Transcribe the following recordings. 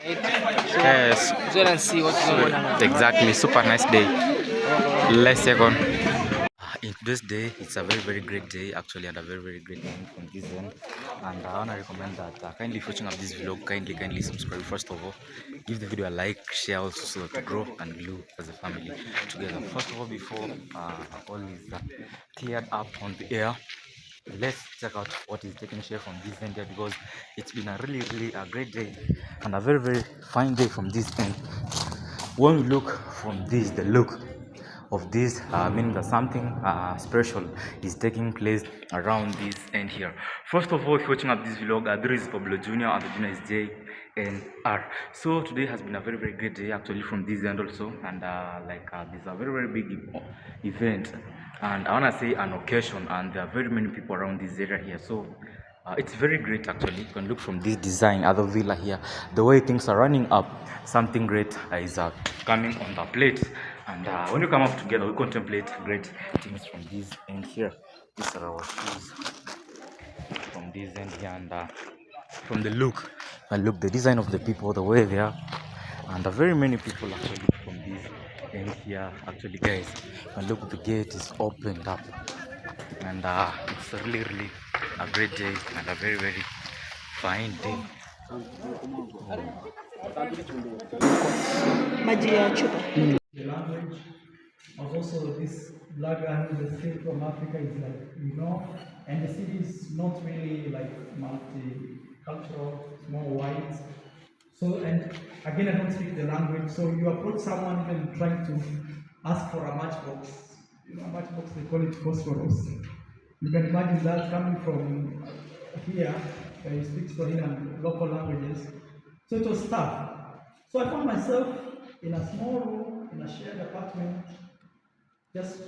Yes, Go and see what's going on. exactly. Super nice day. Let's second. In today's day, it's a very great day actually, and a very great moment from this end. And I wanna recommend that kindly if you're watching up this vlog, kindly subscribe first of all. Give the video a like, share also so that to grow and glue as a family together. First of all, before all is cleared up on the air, let's check out what is taking shape from this end here, because it's been a really a great day and a very fine day from this end. When we look from this, the look of this meaning that something special is taking place around this end here. First of all, if you're watching up this vlog, there is Pablo Jr. and the Junior is JNR. So today has been a very great day actually from this end also, and this is a very big event, and I want to say an occasion, and there are very many people around this area here. So it's very great actually. You can look from this design, other villa here, the way things are running up. Something great is coming on the plate, and when you come up together, we contemplate great things from this end here. These are our shoes from this end here, and from the look, and look the design of the people, the way they are, and very many people actually from this end here. Actually, guys, and look, the gate is opened up, and it's really a great day and a very fine day. The language of also this black guy who is straight from Africa is and the city is not really like multicultural, it's more white. So, and again, I don't speak the language, so you approach someone even trying to ask for a matchbox. Matchbox, they call it phosphorus. You can imagine that coming from here, where you speak Swahili and local languages. So it was tough. So I found myself in a small room, in a shared apartment, just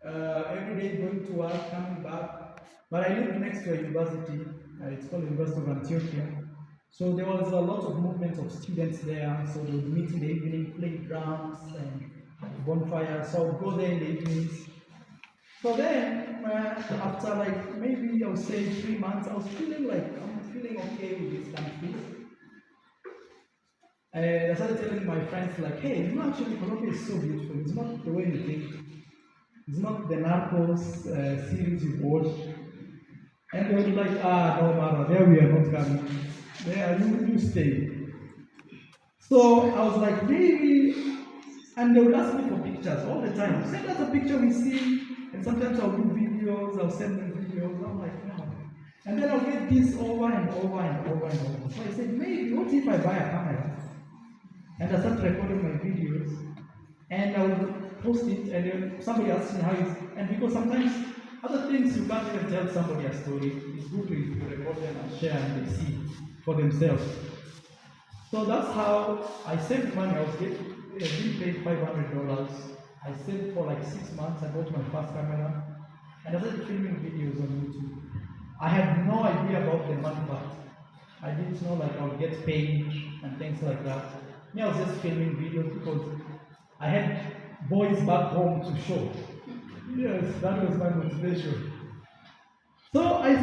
every day going to work, coming back. But I lived next to a university, it's called University of Antioquia. So there was a lot of movement of students there, so they would meet in the evening, play drums and bonfires, so I would go there in the evenings. So then, after like maybe I would say 3 months, I was feeling like I'm feeling okay with this country. And I started telling my friends like, hey, actually Colombia is so beautiful. It's not the way you think. It's not the Narcos series you watch. And they were like, no matter, there we are not coming. There you stay. So I was like, maybe, and they would ask me for pictures all the time. Send us a picture we see, and sometimes I'll do videos, I'll send them videos. I'm like, no. And then I'll get this over and over. So I said, maybe, what if I buy a camera? And I start recording my videos, and I will post it, and then somebody asks me how it's, and because sometimes other things you can't even tell somebody a story, it's good if you record them and share and they see for themselves. So that's how I saved money. I was being paid $500. I saved for like 6 months. I bought my first camera, and I started filming videos on YouTube. I had no idea about the money part. I didn't know like I would get paid and things like that. I was just filming videos because I had boys back home to show. Yes, that was my motivation. So I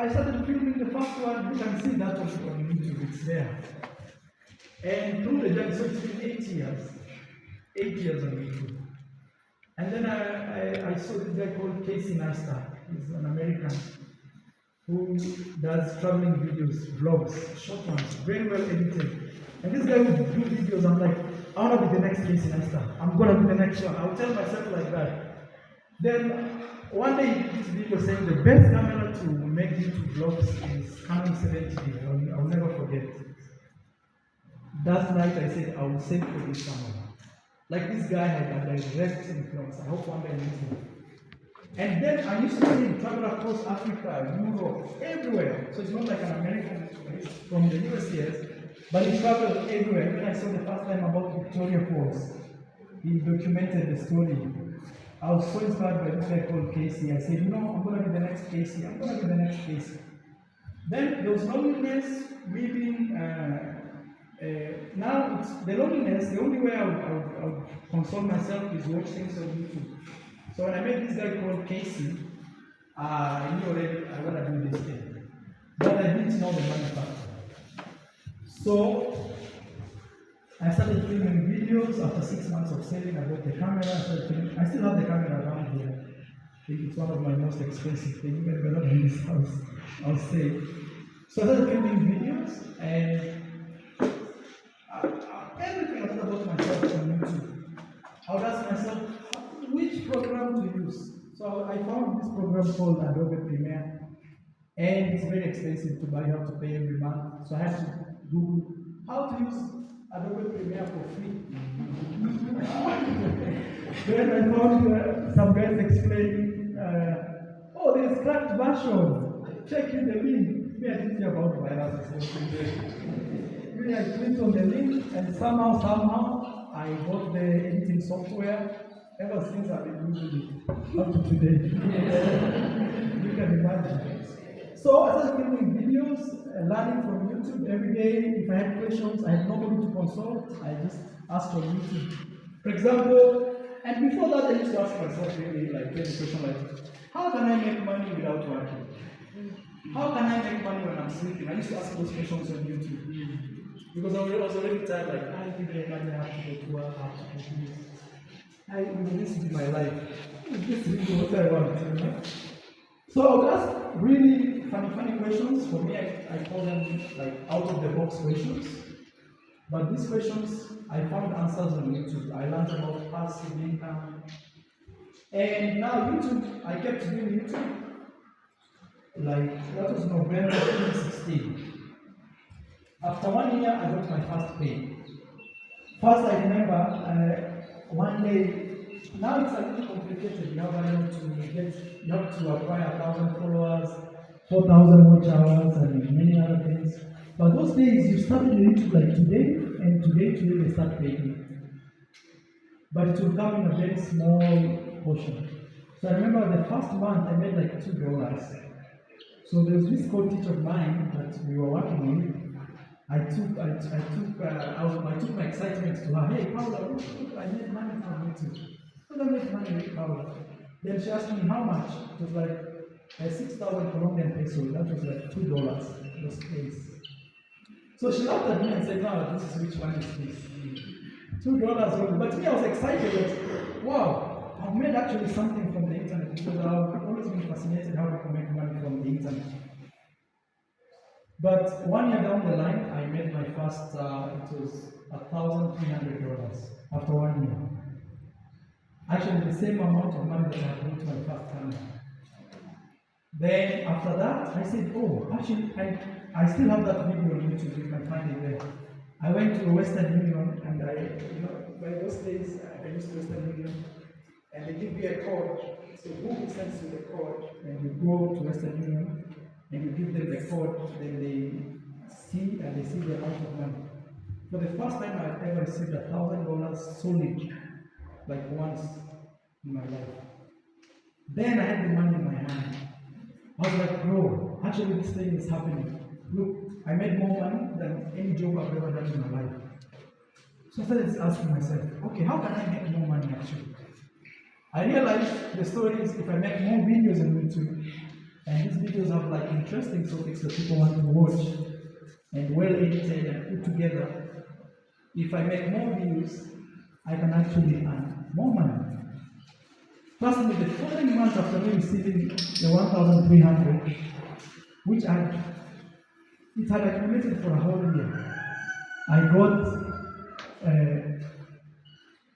started filming the first one. You can see that on YouTube, it's there. And through the journey, so it's been 8 years. 8 years on YouTube. And then I saw this guy called Casey Neistat. He's an American who does traveling videos, vlogs, short ones, very well edited. And this guy would do videos. I'm like, I want to be the next Casey Neistat. I'm going to be the next one. I'll tell myself like that. Then one day he did this video saying the best camera to make YouTube vlogs is Canon 70D. I'll never forget. That night I said, I will save for this camera. Like this guy had a direct influence. I hope one day I meet him. And then I used to see him travel across Africa, Europe, everywhere. So it's not like an American from the US, yes, but he traveled everywhere. When I saw the first time about Victoria Falls, he documented the story. I was so inspired by this guy called Casey. I said, I'm going to be the next Casey. I'm going to be the next Casey. Then there was loneliness, living. Now it's the loneliness. The only way I would console myself is watch things on YouTube. So when I met this guy called Casey, I knew already I want to do this thing, but I didn't know the money factor. So I started filming videos. After 6 months of selling, I bought the camera. I started filming. I still have the camera around here. I think it's one of my most expensive things. Even if I'm not in this house, I'll say. So I started filming videos, and everything I thought about myself on YouTube. I would ask myself, which program to use? So I found this program called Adobe Premiere, and it's very expensive to buy. You have to pay every month. So I had to Google how to use Adobe Premiere for free. Then I found some guys explaining, oh, there's cracked version. Check in the link. Me, I didn't hear about viruses. Me, I clicked on the link, and somehow, I got the editing software. Ever since I've been using it up to today. You can imagine. So I started filming videos, learning from YouTube every day. If I had questions, I had nobody to consult. I just asked on YouTube. For example, and before that, I used to ask myself really like any question like, how can I make money without working? How can I make money when I'm sleeping? I used to ask those questions on YouTube. Because I was already tired, like, I think I have to go to work, I have to go to this. This is my life. This is what I want, you know? So I would ask really funny questions. For me, I call them like out of the box questions. But these questions, I found answers on YouTube. I learned about passive income. And now YouTube, I kept doing YouTube. Like, that was November 2016. After 1 year, I got my first pay. First, I remember one day, now it's a little complicated. You have to acquire 1,000 followers, 4,000 watch hours, and many other things. But those days, you started YouTube like today, and today they start paying. But it will come in a very small portion. So I remember the first month, I made like $2. So there was this co-teacher of mine that we were working with. I took my excitement to her. Hey, Paula, look, I made money from YouTube. Look, I made money with Paula. Then she asked me how much. It was like 6,000 Colombian pesos. That was like $2 those days. So she laughed at me and said, "No, this is which one is this? $2 only." But me, I was excited that, wow, I've made actually something from the internet because I've always been fascinated how we can make money from the internet. But 1 year down the line, I made my first, it was $1,300 after 1 year. Actually, the same amount of money that I put to my first camera. Then after that, I said, oh, actually, I still have that video on YouTube, you can find it there. I went to Western Union, and by those days, I used Western Union, and they give you a code. So Google sends you the code, and you go to Western Union, and you give them the code, then they see the amount of money. For the first time I ever received $1,000 solid, like once in my life. Then I had the money in my hand. I was like, bro, actually this thing is happening. Look, I made more money than any job I've ever done in my life. So I started asking myself, okay, how can I make more money actually? I realized the story is if I make more videos on YouTube, and these videos have like interesting topics that people want to watch, and well edited and put together, if I make more views, I can actually earn more money. Trust me, the following month after me receiving the 1,300, which it had accumulated for a whole year, I got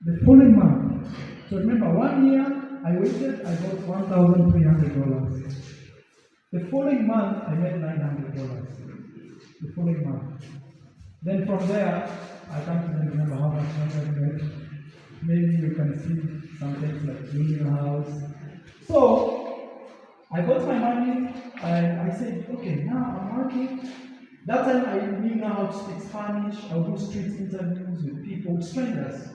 the following month. So remember, 1 year I waited, I got $1,300. The following month I made $900. The following month. Then from there, I can't even remember how much money I made. Maybe you can see some things like building a house. So I got my money and I said, okay, now I'm working. That time I knew now how to speak Spanish. I would do street interviews with people, with strangers.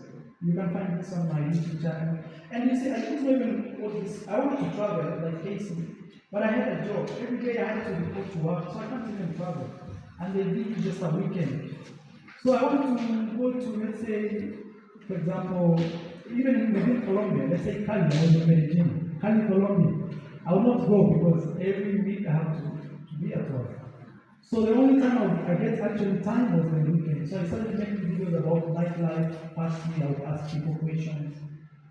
You can find this on my YouTube channel. And you see, I didn't even what this. I wanted to travel like Casey, but I had a job. Every day I had to report to work, so I can't even travel. And they did just a weekend. So I want to go to, let's say, for example, even within Colombia, let's say Cali, I was in Medellin, Cali, Colombia. I will not go because every week I have to be at work. So the only time I get actually time was the weekend. So I started making videos about nightlife, party, I would ask people questions.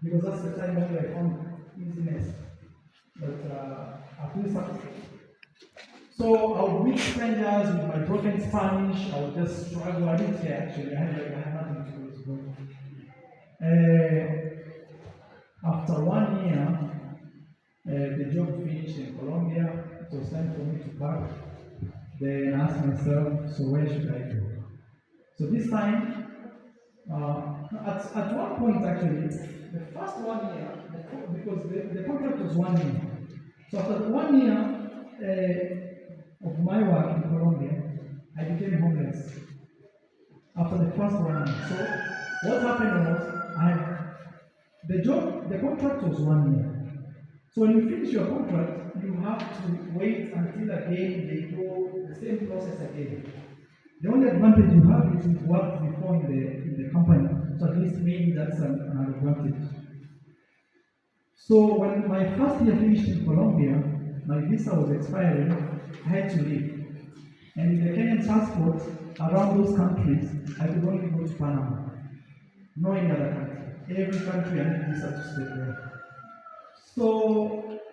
Because that's the time when I found easiness. But at least so I would meet strangers with my broken Spanish. I would just struggle. I didn't care actually. I had nothing to lose. After 1 year, the job finished in Colombia. It was time for me to pack. Then I asked myself, so where should I go? So this time, at one point actually, the first 1 year, because the contract was 1 year. So after the 1 year of my work in Colombia, I became homeless. After the first 1 year. So what happened was, the contract was 1 year. So when you finish your contract, you have to wait until again they go the same process again. The only advantage you have is you've worked before in the company, so at least maybe that's an advantage. So when my first year finished in Colombia, my visa was expiring, I had to leave. And in the Kenyan transport around those countries, I could only go to Panama, no any other country. Every country I need visa to stay there. So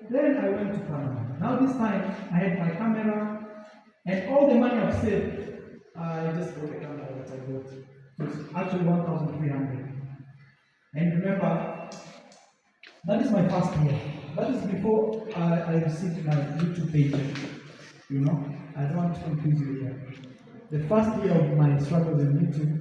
then I went to Panama. Now this time I had my camera and all the money I've saved. I just bought a camera that I bought. It was actually 1,300. And remember, that is my first year. That is before I received my YouTube paycheck. You know, I don't want to confuse you here. The first year of my struggles in YouTube,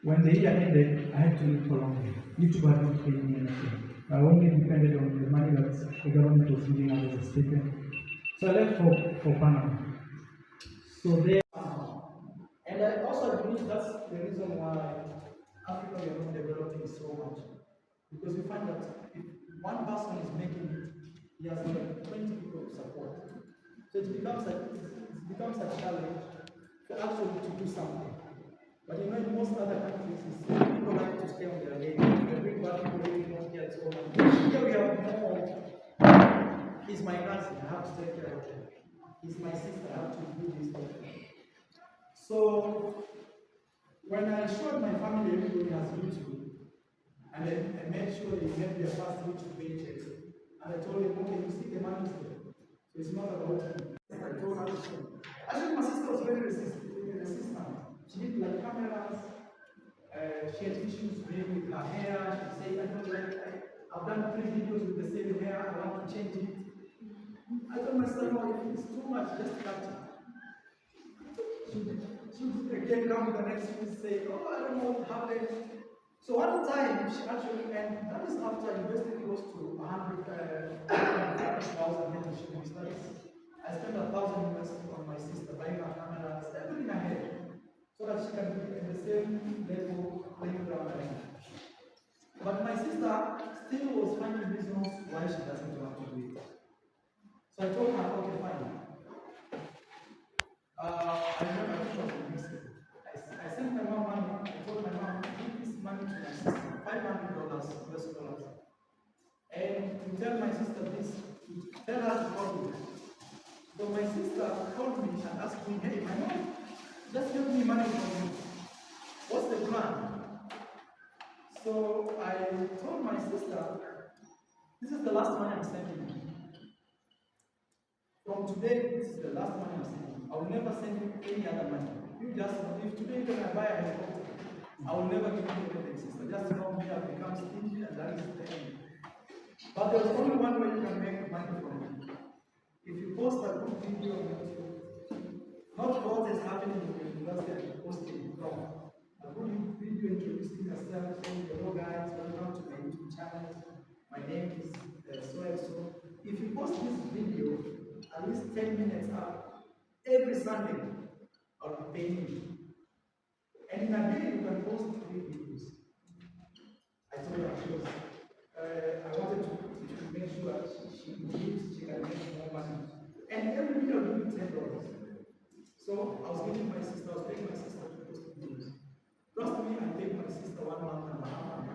when the year ended, I had to leave Colombia. YouTube had not paid me anything. I only depended on the money that the government was giving us as a stipend. So I left for Panama. So there, and I also believe that's the reason why Africa we are not developing so much. Because you find that if one person is making it, he has like 20 people to support. So it becomes a challenge for actually to do something. But you know, in most other countries, people like to stay on their lane. The big bad people really don't get so much. Here we have more. He's my cousin, I have to take care of him. He's my sister, I have to do this thing. So when I showed my family everybody has YouTube, and then I made sure they get their first YouTube paycheck, and I told them, okay, you see the money is there. So it's not about me. I told her, actually my sister was very resistant. She did like cameras, she had issues maybe with her hair. She said, I don't like, I've done 3 videos with the same hair, I want to change it. I told my son, no, if it's too much, just cut it. She would again come the next week and say, oh, I don't know what happened. So one time, she actually, and that is after investing close to 150,000 in she studies. I spent 1,000 US on my sister, buying her cameras, everything I had, so that she can be in the same level playing ground I am. But my sister still was finding reasons why she doesn't want to do it. So I told her, okay, fine. I remember it was in Mexico. I sent my mom money. I told my mom, give this money to my sister, $500 US dollars. And to tell my sister this, tell her to call me. So my sister called me and asked me, hey, my mom, just give me money from you. What's the plan? So I told my sister, this is the last money I'm sending you. From today, this is the last money I'm sending you. I will never send you any other money. You just, if today you can buy a helicopter, I will never give you anything, sister. Just know me, I've become stingy, and that is the end. But there's only one way you can make money from me. If you post a good video on YouTube, not what is happening in the university and you post it, no. A good video introducing yourself, saying, hello guys, welcome to my YouTube channel. My name is so and so. If you post this video at least 10 minutes up, every Sunday, I'll be paying you. And in a day, you can post 3 videos. I told her because I wanted to make sure that she can make more money. And every video will give me $10. So I was paying my sister to post videos. Trust me, I paid my sister 1 month and a half.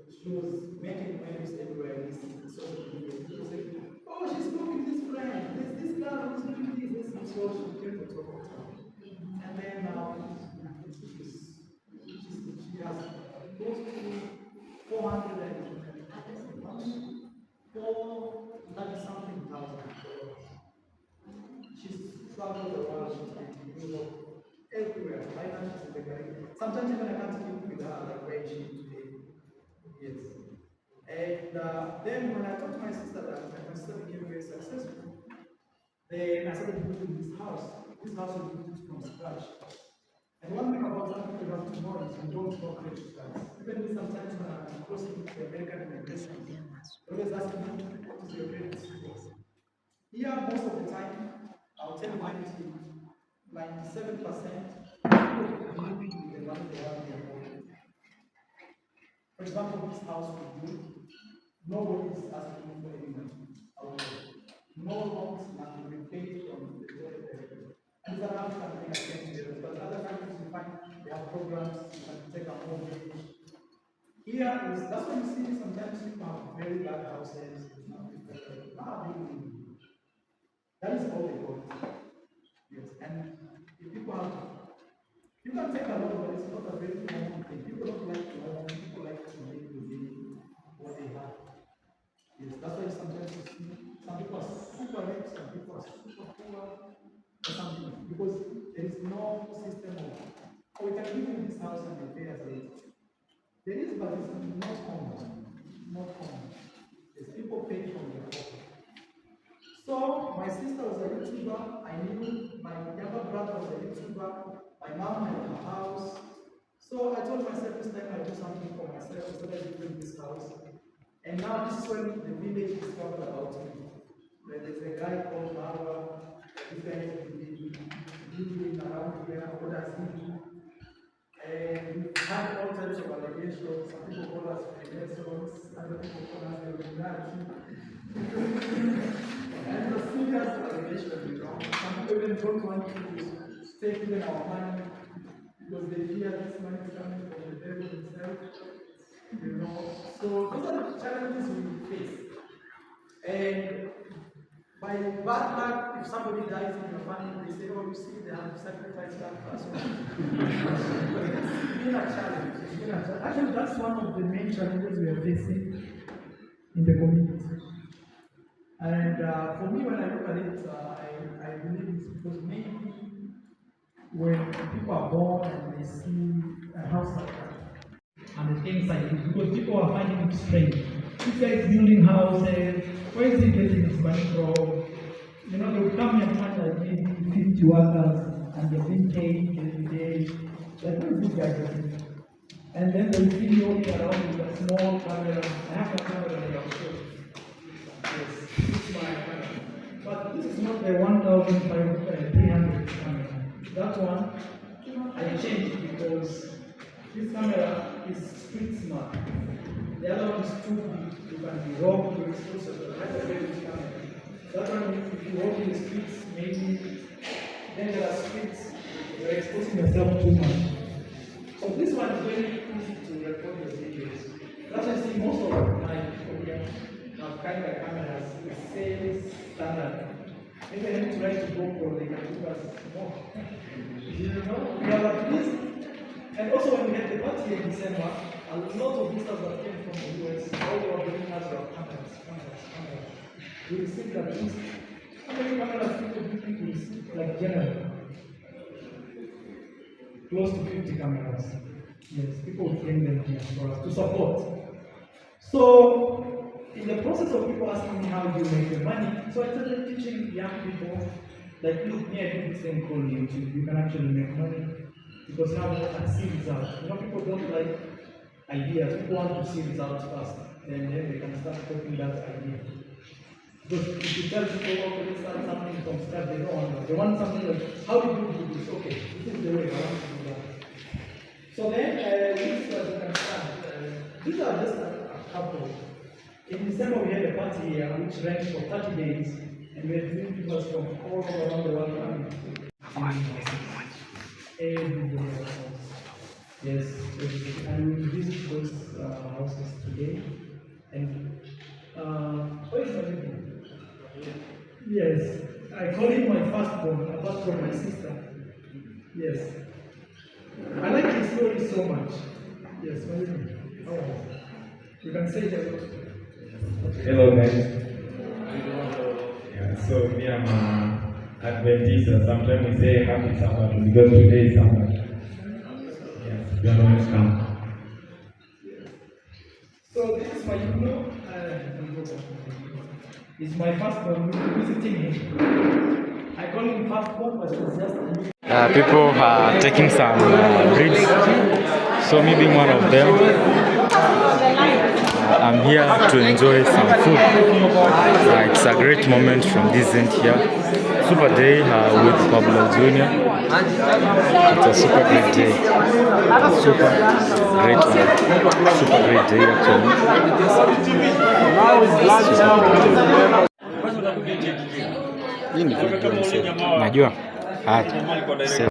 She was making waves everywhere in social media. People say, oh, she's cooking this friend, this girl who's doing this. So she came to talk about her. And then everywhere. Finances in the garden. Sometimes even I can't sleep with her like where she is today. Yes. And then when I told my sister that my sister became very successful, then I started building this house. This house was built from scratch. And one thing about that people have to know is we don't talk credit cards. Even if sometimes when I'm crossing the American immigration, always ask me what is your credit score. Here, most of the time, I'll tell you 97% people living with the money they have in their pocket. For example, this house we built, nobody is asking for any money. No loans, nothing. We pay from the government. And it's an African thing I came to, but other countries you find they have programs, you can take a mortgage. Here is that's why you see sometimes people have very bad houses. That is all they got. Yes, and if people have, you can take a loan, but it's not a very common thing. People don't like to loan, people like to live within what they have. Yes, that's why sometimes you see some people are super rich, some people are super poor, or something, because there is no system of, oh, we can live in this house and pay as a rent. There is, but it's not common. Not common. Yes, people pay from their pocket. So my sister was a YouTuber. I knew my younger brother was a YouTuber. My mom had a house. So I told myself this time I do something for myself. I started building this house. And now this is when the village discovered about me. There's a guy called Marwa. This guy has been living around here. What does he do? And we had all types of allegations. Some people call us Freemasons, other people call us Illuminati. And the serious allegation, you know. Some people even don't want to take even our money because they fear this money is coming from the devil himself. You know. So those are the challenges we face. And by bad luck, if somebody dies in your family, they say, oh, you see, they have sacrificed that person. It's been a challenge. It's been a challenge. Actually, that's one of the main challenges we are facing in the community. And for me, when I look at it, I believe it's because maybe when people are born and they see a house like that, and the things like this, because people are finding it strange. This guy is building houses, where is he getting his money from? You know, they will come and find like maybe 50 workers and they're being paid every day. Like, where is this guy getting? And then they will see you walking around with a small camera. I have a camera that I'll show. Yes, this is my camera. But this is not the 1,300 camera. That one, I changed because this camera is street smart. The other one is too big. You can be robbed, you're exposed to the very camera. That one means if you walk in the streets, maybe dangerous streets, you're exposing yourself too much. So this one is very easy to record your videos. That's why I see most of my people here have kind of cameras with same standard. Maybe I need to write to GoPro, they can do us more. You know, we have at least, and also when we had the party in December, a lot of visitors that came from the US, all they were bringing us were cameras. We received at least, how many cameras people do think we received, like generally? Close to 50 cameras. Yes, people would bring them here for us to support. So, in the process of people asking me how do you make your money, so I started teaching young people, like, look, me, I do this thing called YouTube. You can actually make money because now you can see results. You know, people don't like ideas. People want to see results fast. Then they can start copying that idea. Because if you tell people, okay, let's start something from scratch, they don't want. They want something like, how did you do this? Okay, this is the way I want to do that. So then, this was you can start. These are just a couple. In December, we had a party here which ran for 30 days, and we had three people from all around the world coming. Everybody was yes, and we visit those houses today. And where is my baby? Yes, I call him my firstborn, apart from my sister. Yes. I like his story so much. Yes, my baby. Oh, you can say hello. Hello guys. Yeah, so me, I'm Adventist, sometimes we say happy Sabbath because today is Sabbath. Yes, you always come. So this is my it's my first one visiting him. I call him first one, but it's just people are taking some breeds. So me being one of them, I'm here to enjoy some food. It's a great moment from this end here. Super day with Pablo Jr. It's a super great day. Super great one. Super great day actually. Najua. Haya.